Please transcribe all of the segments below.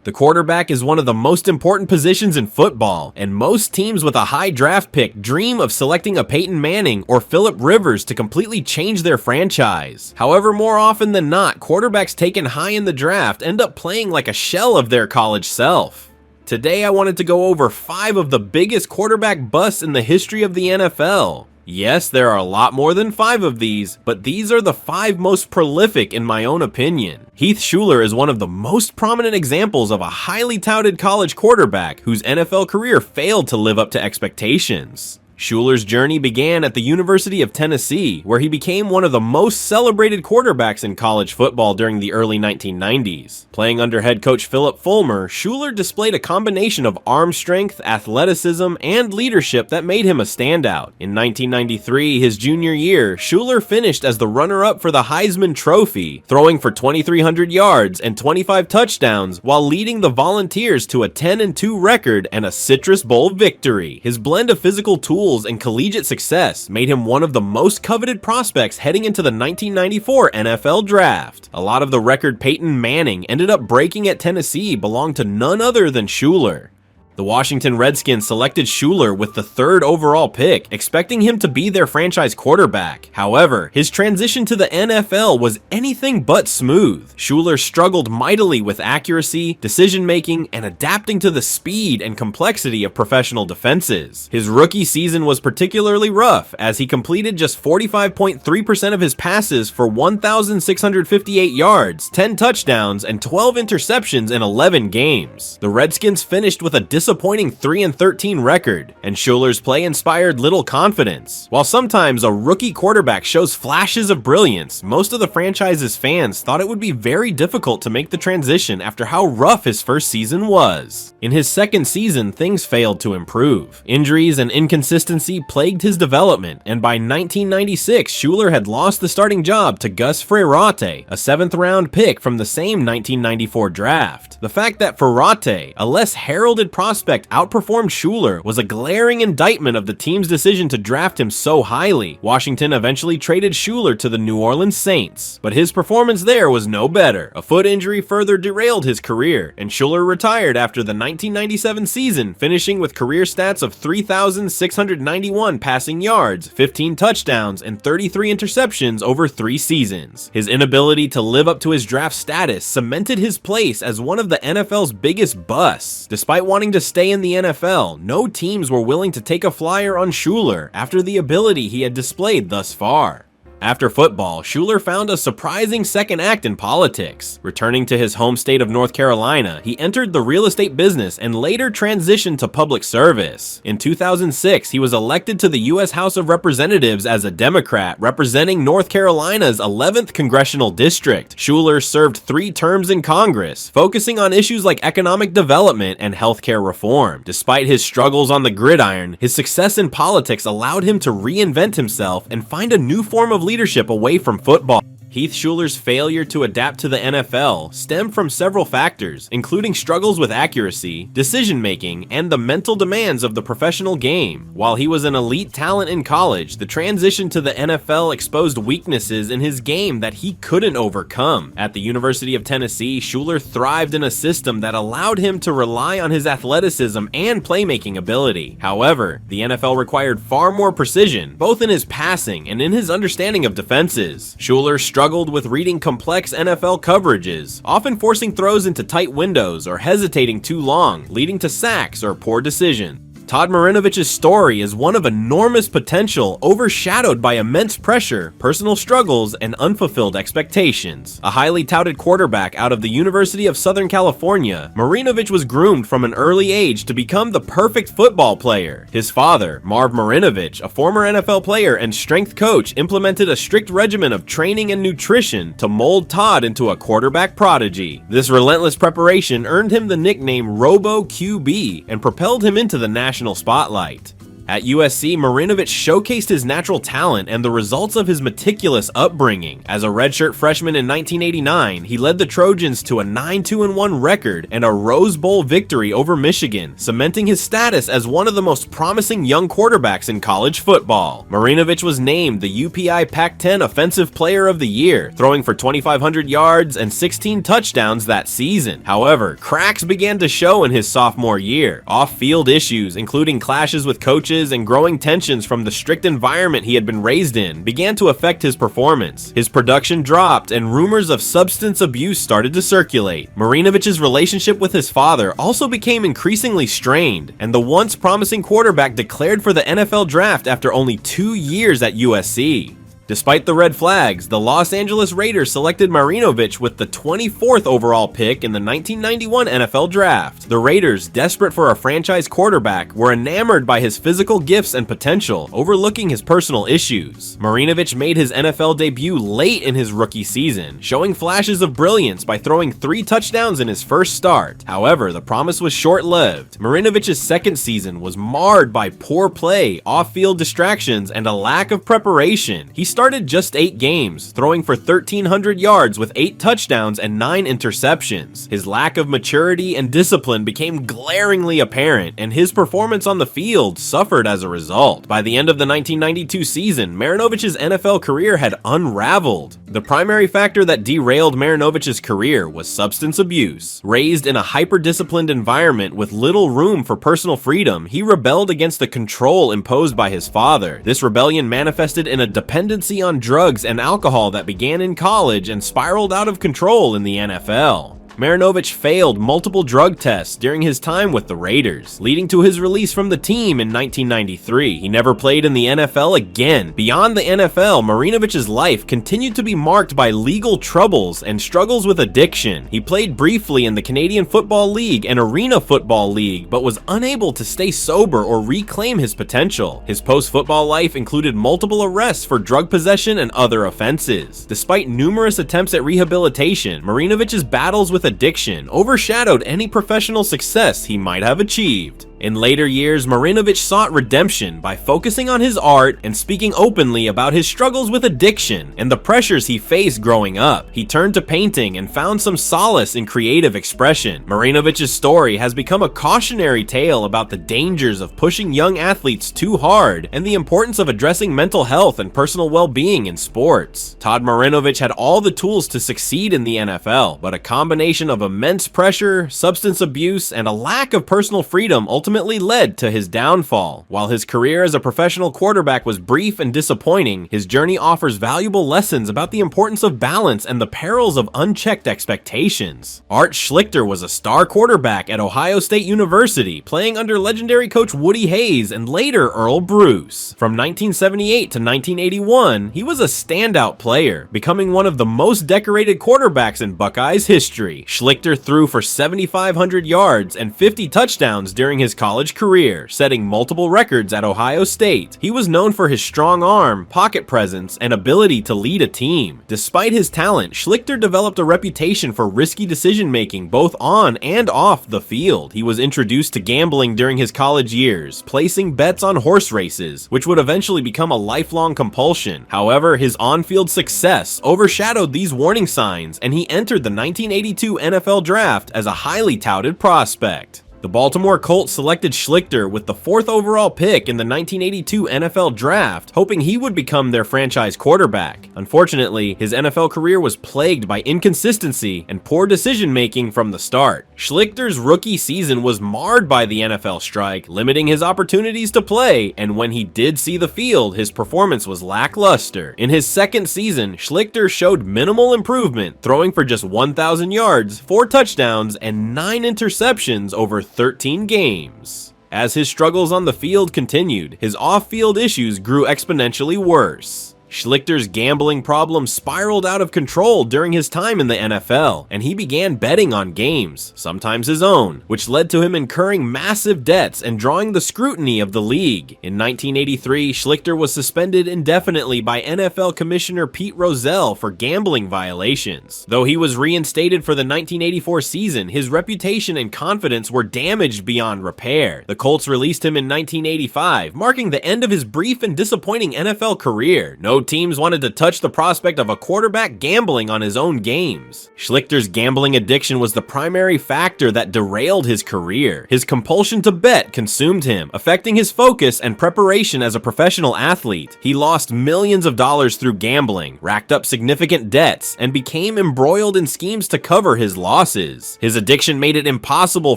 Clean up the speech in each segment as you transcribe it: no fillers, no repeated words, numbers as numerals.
The quarterback is one of the most important positions in football, and most teams with a high draft pick dream of selecting a Peyton Manning or Phillip Rivers to completely change their franchise. However, more often than not, quarterbacks taken high in the draft end up playing like a shell of their college self. Today I wanted to go over 5 of the biggest quarterback busts in the history of the NFL. Yes, there are a lot more than 5 of these, but these are the 5 most prolific in my own opinion. Heath Shuler is one of the most prominent examples of a highly touted college quarterback whose NFL career failed to live up to expectations. Shuler's journey began at the University of Tennessee, where he became one of the most celebrated quarterbacks in college football during the early 1990s. Playing under head coach Philip Fulmer, Shuler displayed a combination of arm strength, athleticism, and leadership that made him a standout. In 1993, his junior year, Shuler finished as the runner-up for the Heisman Trophy, throwing for 2,300 yards and 25 touchdowns while leading the Volunteers to a 10-2 record and a Citrus Bowl victory. His blend of physical tools and collegiate success made him one of the most coveted prospects heading into the 1994 NFL Draft. A lot of the record Peyton Manning ended up breaking at Tennessee belonged to none other than Shuler. The Washington Redskins selected Shuler with the 3rd overall pick, expecting him to be their franchise quarterback. However, his transition to the NFL was anything but smooth. Shuler struggled mightily with accuracy, decision-making, and adapting to the speed and complexity of professional defenses. His rookie season was particularly rough, as he completed just 45.3% of his passes for 1,658 yards, 10 touchdowns, and 12 interceptions in 11 games. The Redskins finished with a disappointing 3-13 record, and Shuler's play inspired little confidence. While sometimes a rookie quarterback shows flashes of brilliance, most of the franchise's fans thought it would be very difficult to make the transition after how rough his first season was. In his second season, things failed to improve. Injuries and inconsistency plagued his development, and by 1996, Shuler had lost the starting job to Gus Frerotte, a 7th-round pick from the same 1994 draft. The fact that Frerotte, a less heralded prospect, outperformed Shuler was a glaring indictment of the team's decision to draft him so highly. Washington eventually traded Shuler to the New Orleans Saints, but his performance there was no better. A foot injury further derailed his career, and Shuler retired after the 1997 season, finishing with career stats of 3,691 passing yards, 15 touchdowns, and 33 interceptions over 3 seasons. His inability to live up to his draft status cemented his place as one of the NFL's biggest busts. Despite wanting to stay in the NFL, no teams were willing to take a flyer on Shuler after the ability he had displayed thus far. After football, Shuler found a surprising second act in politics. Returning to his home state of North Carolina, he entered the real estate business and later transitioned to public service. In 2006, he was elected to the U.S. House of Representatives as a Democrat, representing North Carolina's 11th congressional district. Shuler served 3 terms in Congress, focusing on issues like economic development and healthcare reform. Despite his struggles on the gridiron, his success in politics allowed him to reinvent himself and find a new form of leadership away from football. Heath Shuler's failure to adapt to the NFL stemmed from several factors, including struggles with accuracy, decision-making, and the mental demands of the professional game. While he was an elite talent in college, the transition to the NFL exposed weaknesses in his game that he couldn't overcome. At the University of Tennessee, Shuler thrived in a system that allowed him to rely on his athleticism and playmaking ability. However, the NFL required far more precision, both in his passing and in his understanding of defenses. Shuler struggled with reading complex NFL coverages, often forcing throws into tight windows or hesitating too long, leading to sacks or poor decisions. Todd Marinovich's story is one of enormous potential, overshadowed by immense pressure, personal struggles, and unfulfilled expectations. A highly touted quarterback out of the University of Southern California, Marinovich was groomed from an early age to become the perfect football player. His father, Marv Marinovich, a former NFL player and strength coach, implemented a strict regimen of training and nutrition to mold Todd into a quarterback prodigy. This relentless preparation earned him the nickname Robo QB and propelled him into the national spotlight. At USC, Marinovich showcased his natural talent and the results of his meticulous upbringing. As a redshirt freshman in 1989, he led the Trojans to a 9-2-1 record and a Rose Bowl victory over Michigan, cementing his status as one of the most promising young quarterbacks in college football. Marinovich was named the UPI Pac-10 Offensive Player of the Year, throwing for 2,500 yards and 16 touchdowns that season. However, cracks began to show in his sophomore year. Off-field issues, including clashes with coaches and growing tensions from the strict environment he had been raised in, began to affect his performance. His production dropped and rumors of substance abuse started to circulate. Marinovich's relationship with his father also became increasingly strained, and the once promising quarterback declared for the NFL draft after only 2 years at USC. Despite the red flags, the Los Angeles Raiders selected Marinovich with the 24th overall pick in the 1991 NFL Draft. The Raiders, desperate for a franchise quarterback, were enamored by his physical gifts and potential, overlooking his personal issues. Marinovich made his NFL debut late in his rookie season, showing flashes of brilliance by throwing 3 touchdowns in his first start. However, the promise was short-lived. Marinovich's second season was marred by poor play, off-field distractions, and a lack of preparation. He started just 8 games, throwing for 1,300 yards with 8 touchdowns and 9 interceptions. His lack of maturity and discipline became glaringly apparent, and his performance on the field suffered as a result. By the end of the 1992 season, Marinovich's NFL career had unraveled. The primary factor that derailed Marinovich's career was substance abuse. Raised in a hyper-disciplined environment with little room for personal freedom, he rebelled against the control imposed by his father. This rebellion manifested in a dependency on drugs and alcohol that began in college and spiraled out of control in the NFL. Marinovich failed multiple drug tests during his time with the Raiders, leading to his release from the team in 1993. He never played in the NFL again. Beyond the NFL, Marinovich's life continued to be marked by legal troubles and struggles with addiction. He played briefly in the Canadian Football League and Arena Football League, but was unable to stay sober or reclaim his potential. His post-football life included multiple arrests for drug possession and other offenses. Despite numerous attempts at rehabilitation, Marinovich's battles with addiction overshadowed any professional success he might have achieved. In later years, Marinovich sought redemption by focusing on his art and speaking openly about his struggles with addiction and the pressures he faced growing up. He turned to painting and found some solace in creative expression. Marinovich's story has become a cautionary tale about the dangers of pushing young athletes too hard and the importance of addressing mental health and personal well-being in sports. Todd Marinovich had all the tools to succeed in the NFL, but a combination of immense pressure, substance abuse, and a lack of personal freedom ultimately led to his downfall. While his career as a professional quarterback was brief and disappointing, his journey offers valuable lessons about the importance of balance and the perils of unchecked expectations. Art Schlicther was a star quarterback at Ohio State University, playing under legendary coach Woody Hayes and later Earl Bruce. From 1978 to 1981, he was a standout player, becoming one of the most decorated quarterbacks in Buckeyes history. Schlicther threw for 7,500 yards and 50 touchdowns during his college career, setting multiple records at Ohio State. He was known for his strong arm, pocket presence, and ability to lead a team. Despite his talent, Schlicther developed a reputation for risky decision-making both on and off the field. He was introduced to gambling during his college years, placing bets on horse races, which would eventually become a lifelong compulsion. However, his on-field success overshadowed these warning signs, and he entered the 1982 NFL Draft as a highly touted prospect. The Baltimore Colts selected Schlicther with the 4th overall pick in the 1982 NFL Draft, hoping he would become their franchise quarterback. Unfortunately, his NFL career was plagued by inconsistency and poor decision-making from the start. Schlichter's rookie season was marred by the NFL strike, limiting his opportunities to play, and when he did see the field, his performance was lackluster. In his second season, Schlicther showed minimal improvement, throwing for just 1,000 yards, 4 touchdowns, and 9 interceptions over 13 games. As his struggles on the field continued, his off-field issues grew exponentially worse. Schlichter's gambling problem spiraled out of control during his time in the NFL, and he began betting on games, sometimes his own, which led to him incurring massive debts and drawing the scrutiny of the league. In 1983, Schlicter was suspended indefinitely by NFL Commissioner Pete Rozelle for gambling violations. Though he was reinstated for the 1984 season, his reputation and confidence were damaged beyond repair. The Colts released him in 1985, marking the end of his brief and disappointing NFL career. No teams wanted to touch the prospect of a quarterback gambling on his own games. Schlichter's gambling addiction was the primary factor that derailed his career. His compulsion to bet consumed him, affecting his focus and preparation as a professional athlete. He lost millions of dollars through gambling, racked up significant debts, and became embroiled in schemes to cover his losses. His addiction made it impossible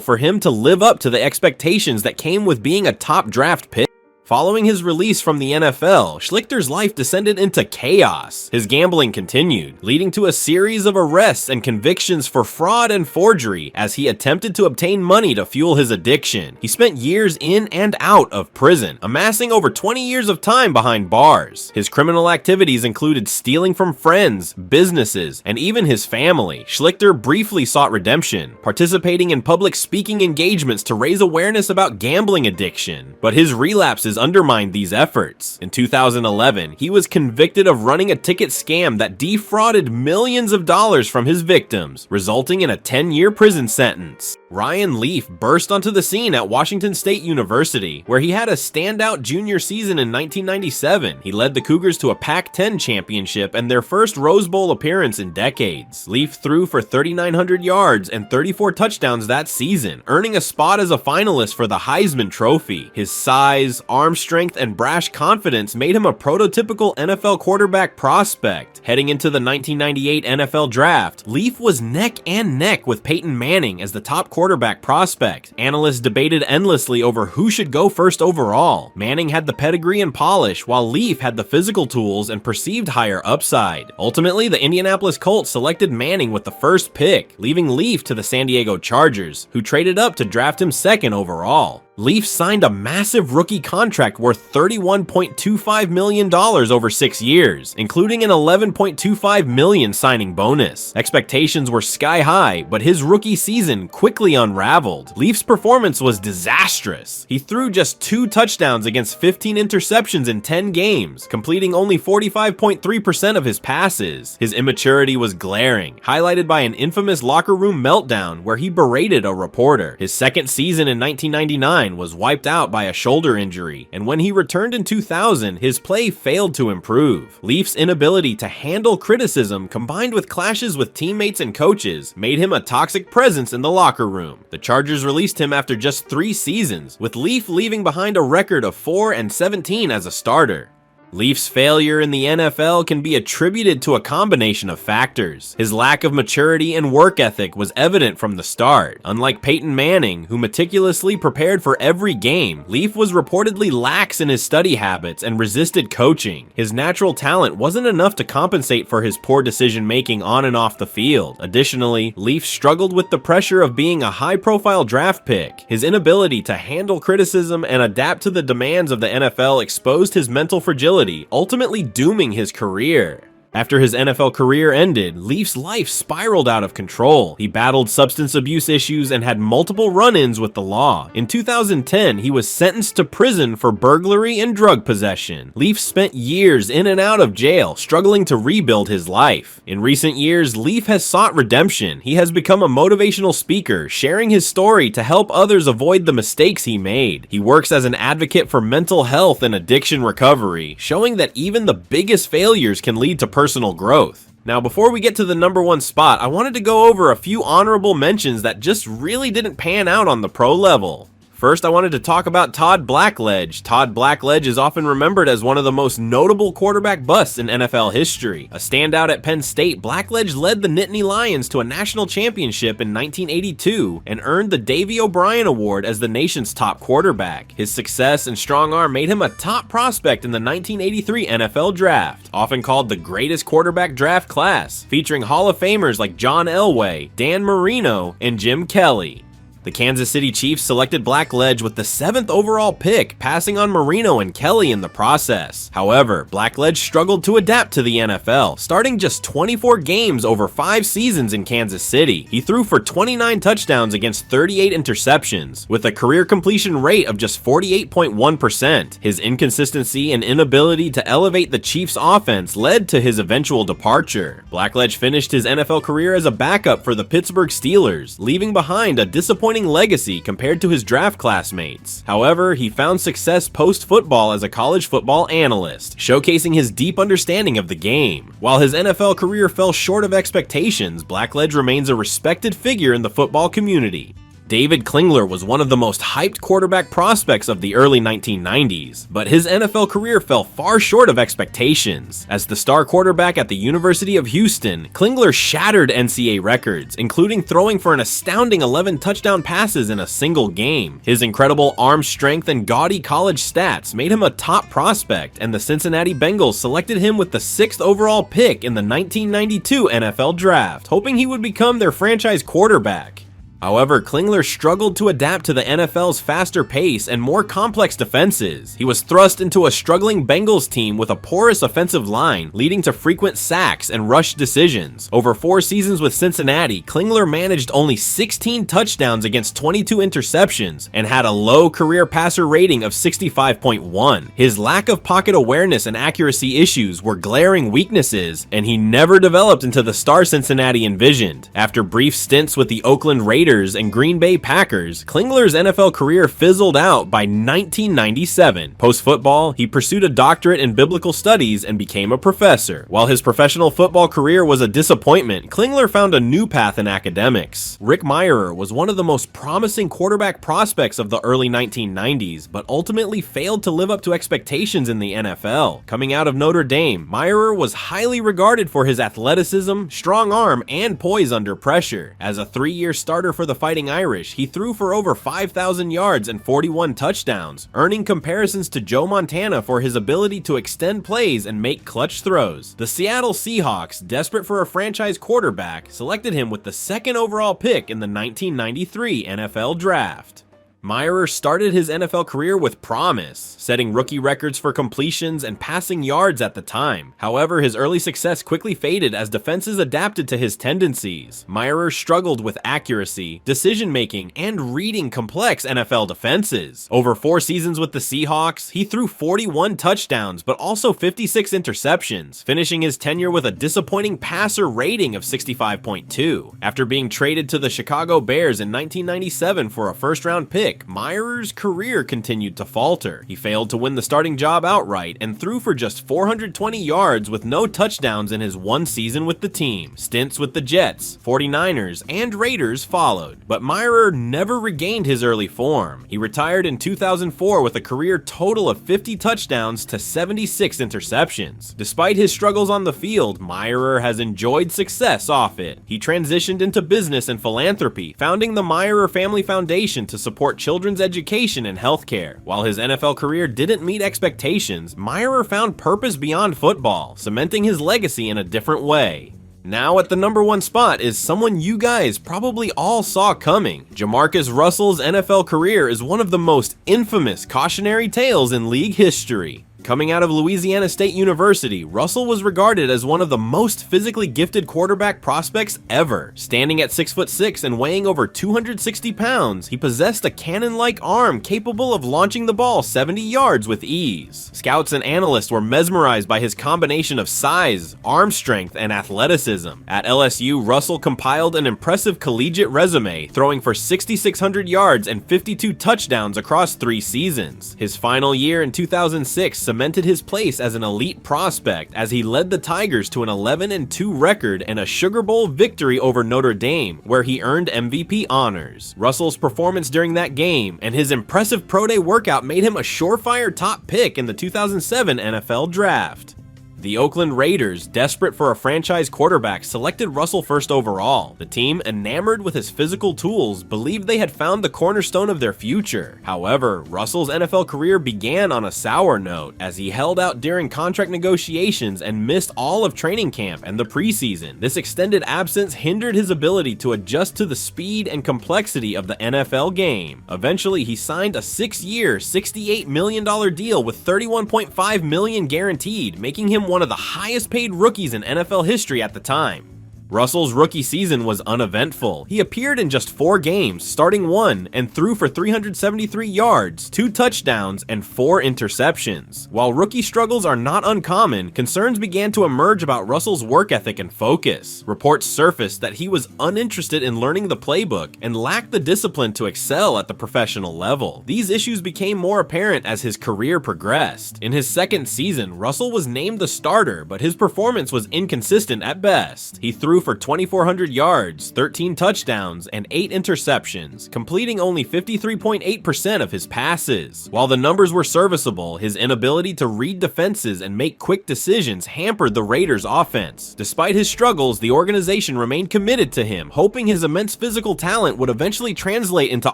for him to live up to the expectations that came with being a top draft pick. Following his release from the NFL, Schlichter's life descended into chaos. His gambling continued, leading to a series of arrests and convictions for fraud and forgery as he attempted to obtain money to fuel his addiction. He spent years in and out of prison, amassing over 20 years of time behind bars. His criminal activities included stealing from friends, businesses, and even his family. Schlichter briefly sought redemption, participating in public speaking engagements to raise awareness about gambling addiction, but his relapses undermined these efforts. In 2011, he was convicted of running a ticket scam that defrauded millions of dollars from his victims, resulting in a 10-year prison sentence. Ryan Leaf burst onto the scene at Washington State University, where he had a standout junior season in 1997. He led the Cougars to a Pac-10 championship and their first Rose Bowl appearance in decades. Leaf threw for 3,900 yards and 34 touchdowns that season, earning a spot as a finalist for the Heisman Trophy. His size, arm strength, and brash confidence made him a prototypical NFL quarterback prospect. Heading into the 1998 NFL Draft, Leaf was neck and neck with Peyton Manning as the top quarterback prospect. Analysts debated endlessly over who should go first overall. Manning had the pedigree and polish, while Leaf had the physical tools and perceived higher upside. Ultimately, the Indianapolis Colts selected Manning with the first pick, leaving Leaf to the San Diego Chargers, who traded up to draft him second overall. Leaf signed a massive rookie contract worth $31.25 million over 6 years, including an $11.25 million signing bonus. Expectations were sky high, but his rookie season quickly unraveled. Leaf's performance was disastrous. He threw just 2 touchdowns against 15 interceptions in 10 games, completing only 45.3% of his passes. His immaturity was glaring, highlighted by an infamous locker room meltdown where he berated a reporter. His second season in 1999 was wiped out by a shoulder injury, and when he returned in 2000, his play failed to improve. Leaf's inability to handle criticism, combined with clashes with teammates and coaches, made him a toxic presence in the locker room. The Chargers released him after just 3 seasons, with Leaf leaving behind a record of 4-17 as a starter. Leaf's failure in the NFL can be attributed to a combination of factors. His lack of maturity and work ethic was evident from the start. Unlike Peyton Manning, who meticulously prepared for every game, Leaf was reportedly lax in his study habits and resisted coaching. His natural talent wasn't enough to compensate for his poor decision-making on and off the field. Additionally, Leaf struggled with the pressure of being a high-profile draft pick. His inability to handle criticism and adapt to the demands of the NFL exposed his mental fragility, ultimately dooming his career. After his NFL career ended, Leaf's life spiraled out of control. He battled substance abuse issues and had multiple run-ins with the law. In 2010, he was sentenced to prison for burglary and drug possession. Leaf spent years in and out of jail, struggling to rebuild his life. In recent years, Leaf has sought redemption. He has become a motivational speaker, sharing his story to help others avoid the mistakes he made. He works as an advocate for mental health and addiction recovery, showing that even the biggest failures can lead to personal growth. Now, before we get to the #1 spot, I wanted to go over a few honorable mentions that just really didn't pan out on the pro level. First, I wanted to talk about Todd Blackledge. Todd Blackledge is often remembered as one of the most notable quarterback busts in NFL history. A standout at Penn State, Blackledge led the Nittany Lions to a national championship in 1982 and earned the Davey O'Brien Award as the nation's top quarterback. His success and strong arm made him a top prospect in the 1983 NFL Draft, often called the greatest quarterback draft class, featuring Hall of Famers like John Elway, Dan Marino, and Jim Kelly. The Kansas City Chiefs selected Blackledge with the 7th overall pick, passing on Marino and Kelly in the process. However, Blackledge struggled to adapt to the NFL, starting just 24 games over 5 seasons in Kansas City. He threw for 29 touchdowns against 38 interceptions, with a career completion rate of just 48.1%. His inconsistency and inability to elevate the Chiefs' offense led to his eventual departure. Blackledge finished his NFL career as a backup for the Pittsburgh Steelers, leaving behind a disappointing legacy compared to his draft classmates. However, he found success post-football as a college football analyst, showcasing his deep understanding of the game. While his NFL career fell short of expectations, Blackledge remains a respected figure in the football community. David Klinger was one of the most hyped quarterback prospects of the early 1990s, but his NFL career fell far short of expectations. As the star quarterback at the University of Houston, Klinger shattered NCAA records, including throwing for an astounding 11 touchdown passes in a single game. His incredible arm strength and gaudy college stats made him a top prospect, and the Cincinnati Bengals selected him with the 6th overall pick in the 1992 NFL Draft, hoping he would become their franchise quarterback. However, Klinger struggled to adapt to the NFL's faster pace and more complex defenses. He was thrust into a struggling Bengals team with a porous offensive line, leading to frequent sacks and rush decisions. Over 4 seasons with Cincinnati, Klinger managed only 16 touchdowns against 22 interceptions and had a low career passer rating of 65.1. His lack of pocket awareness and accuracy issues were glaring weaknesses, and he never developed into the star Cincinnati envisioned. After brief stints with the Oakland Raiders and Green Bay Packers, Klinger's NFL career fizzled out by 1997. Post-football, he pursued a doctorate in biblical studies and became a professor. While his professional football career was a disappointment, Klinger found a new path in academics. Rick Mirer was one of the most promising quarterback prospects of the early 1990s, but ultimately failed to live up to expectations in the NFL. Coming out of Notre Dame, Mirer was highly regarded for his athleticism, strong arm, and poise under pressure. As a 3-year starter for the Fighting Irish, he threw for over 5,000 yards and 41 touchdowns, earning comparisons to Joe Montana for his ability to extend plays and make clutch throws. The Seattle Seahawks, desperate for a franchise quarterback, selected him with the 2nd overall pick in the 1993 NFL Draft. Mirer started his NFL career with promise, setting rookie records for completions and passing yards at the time. However, his early success quickly faded as defenses adapted to his tendencies. Mirer struggled with accuracy, decision-making, and reading complex NFL defenses. Over 4 seasons with the Seahawks, he threw 41 touchdowns, but also 56 interceptions, finishing his tenure with a disappointing passer rating of 65.2. After being traded to the Chicago Bears in 1997 for a first-round pick, Mirer's career continued to falter. He failed to win the starting job outright and threw for just 420 yards with no touchdowns in his 1 season with the team. Stints with the Jets, 49ers, and Raiders followed, but Mirer never regained his early form. He retired in 2004 with a career total of 50 touchdowns to 76 interceptions. Despite his struggles on the field, Mirer has enjoyed success off it. He transitioned into business and philanthropy, founding the Mirer Family Foundation to support children's education and healthcare. While his NFL career didn't meet expectations, Mirer found purpose beyond football, cementing his legacy in a different way. Now at the number 1 spot is someone you guys probably all saw coming. Jamarcus Russell's NFL career is one of the most infamous cautionary tales in league history. Coming out of Louisiana State University, Russell was regarded as one of the most physically gifted quarterback prospects ever. Standing at 6'6" and weighing over 260 pounds, he possessed a cannon-like arm capable of launching the ball 70 yards with ease. Scouts and analysts were mesmerized by his combination of size, arm strength, and athleticism. At LSU, Russell compiled an impressive collegiate resume, throwing for 6,600 yards and 52 touchdowns across 3 seasons. His final year in 2006 cemented his place as an elite prospect as he led the Tigers to an 11-2 record and a Sugar Bowl victory over Notre Dame, where he earned MVP honors. Russell's performance during that game and his impressive pro day workout made him a surefire top pick in the 2007 NFL Draft. The Oakland Raiders, desperate for a franchise quarterback, selected Russell first overall. The team, enamored with his physical tools, believed they had found the cornerstone of their future. However, Russell's NFL career began on a sour note, as he held out during contract negotiations and missed all of training camp and the preseason. This extended absence hindered his ability to adjust to the speed and complexity of the NFL game. Eventually, he signed a 6-year, $68 million deal with $31.5 million guaranteed, making him one of the highest paid rookies in NFL history at the time. Russell's rookie season was uneventful. He appeared in just 4 games, starting 1, and threw for 373 yards, 2 touchdowns, and 4 interceptions. While rookie struggles are not uncommon, concerns began to emerge about Russell's work ethic and focus. Reports surfaced that he was uninterested in learning the playbook and lacked the discipline to excel at the professional level. These issues became more apparent as his career progressed. In his second season, Russell was named the starter, but his performance was inconsistent at best. He threw for 2,400 yards, 13 touchdowns, and 8 interceptions, completing only 53.8% of his passes. While the numbers were serviceable, his inability to read defenses and make quick decisions hampered the Raiders' offense. Despite his struggles, the organization remained committed to him, hoping his immense physical talent would eventually translate into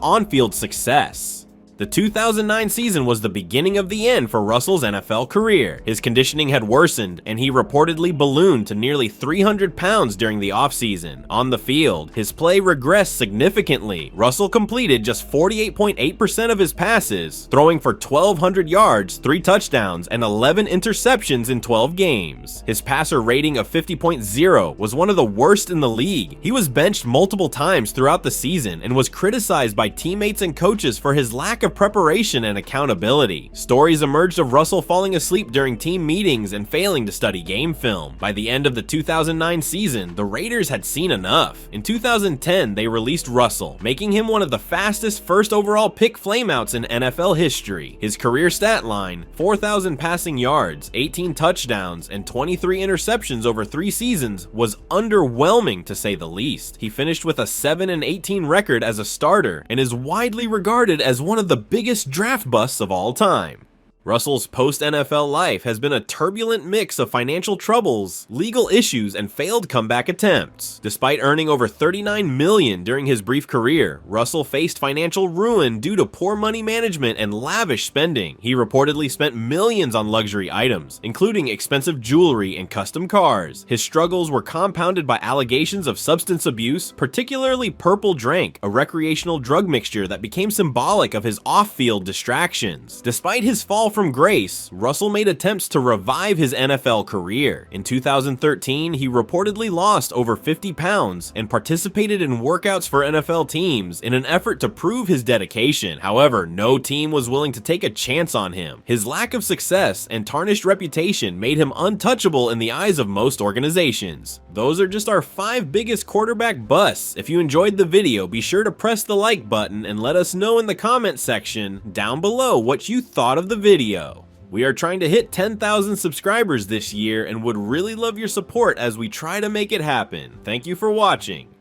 on-field success. The 2009 season was the beginning of the end for Russell's NFL career. His conditioning had worsened, and he reportedly ballooned to nearly 300 pounds during the offseason. On the field, his play regressed significantly. Russell completed just 48.8% of his passes, throwing for 1,200 yards, 3 touchdowns, and 11 interceptions in 12 games. His passer rating of 50.0 was one of the worst in the league. He was benched multiple times throughout the season and was criticized by teammates and coaches for his lack of preparation and accountability. Stories emerged of Russell falling asleep during team meetings and failing to study game film. By the end of the 2009 season, the Raiders had seen enough. In 2010, they released Russell, making him one of the fastest first overall pick flameouts in NFL history. His career stat line, 4,000 passing yards, 18 touchdowns, and 23 interceptions over 3 seasons, was underwhelming to say the least. He finished with a 7-18 record as a starter and is widely regarded as one of the biggest draft busts of all time. Russell's post-NFL life has been a turbulent mix of financial troubles, legal issues, and failed comeback attempts. Despite earning over $39 million during his brief career, Russell faced financial ruin due to poor money management and lavish spending. He reportedly spent millions on luxury items, including expensive jewelry and custom cars. His struggles were compounded by allegations of substance abuse, particularly purple drank, a recreational drug mixture that became symbolic of his off-field distractions. Despite his fall from grace, Russell made attempts to revive his NFL career. In 2013, he reportedly lost over 50 pounds and participated in workouts for NFL teams in an effort to prove his dedication. However, no team was willing to take a chance on him. His lack of success and tarnished reputation made him untouchable in the eyes of most organizations. Those are just our 5 biggest quarterback busts. If you enjoyed the video, be sure to press the like button and let us know in the comment section down below what you thought of the video. We are trying to hit 10,000 subscribers this year and would really love your support as we try to make it happen. Thank you for watching.